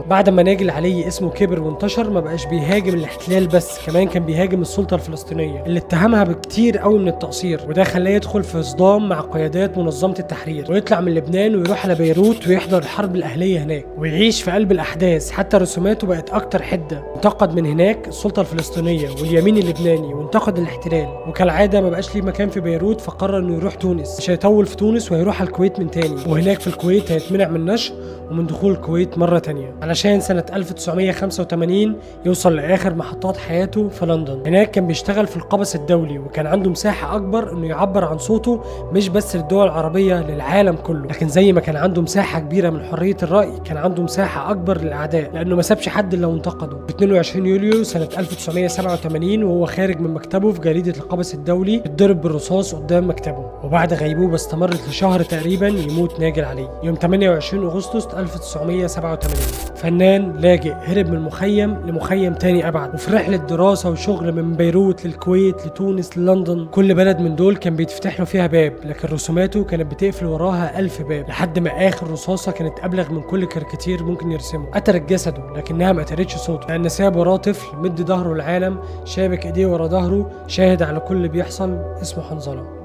بعد ما ناجي العلي اسمه كبر وانتشر ما بقاش بيهاجم الاحتلال بس، كمان كان بيهاجم السلطة الفلسطينية اللي اتهمها بكتير قوي من التقصير، وده خلاه يدخل في صدام مع قيادات منظمة التحرير ويطلع من لبنان ويروح على بيروت ويحضر الحرب الأهلية هناك ويعيش في قلب الأحداث. حتى رسوماته بقت أكتر حدة، انتقد من هناك السلطة الفلسطينية واليمين اللبناني وانتقد الاحتلال، وكالعادة ما بقاش ليه مكان في بيروت فقرر انه يروح تونس. مش هيطول في تونس وهيروح على الكويت من تاني، وهناك في الكويت هيتمنع من النشر ومن دخول الكويت مرة تانية علشان سنة 1985 يوصل لآخر محطات حياته في لندن. هناك كان بيشتغل في القبس الدولي وكان عنده مساحة أكبر إنه يعبر عن صوته مش بس للدول العربية، للعالم كله. لكن زي ما كان عنده مساحة كبيرة من حرية الرأي كان عنده مساحة أكبر للأعداء، لأنه ما سابش حد إلا وانتقده. في 22 يوليو سنة 1987 وهو خارج من مكتبه في جريدة القبس الدولي اتضرب بالرصاص قدام مكتبه، وبعد غيبوبة استمرت لشهر تقريبا يموت ناجي العلي يوم 28 أغسطس 1987. فنان لاجئ هرب من المخيم لمخيم تاني أبعد، وفي رحلة دراسة وشغل من بيروت للكويت لتونس للندن، كل بلد من دول كان بيتفتح له فيها باب، لكن رسوماته كانت بتقفل وراها 1000 باب، لحد ما آخر رصاصة كانت أبلغ من كل كاريكاتير ممكن يرسمه. قتلت جسده لكنها ما قتلتش صوته، لأن ساب وراه طفل مد ظهره للعالم، شابك إيديه ورا ظهره، شاهد على كل اللي بيحصل، اسمه حنظلة.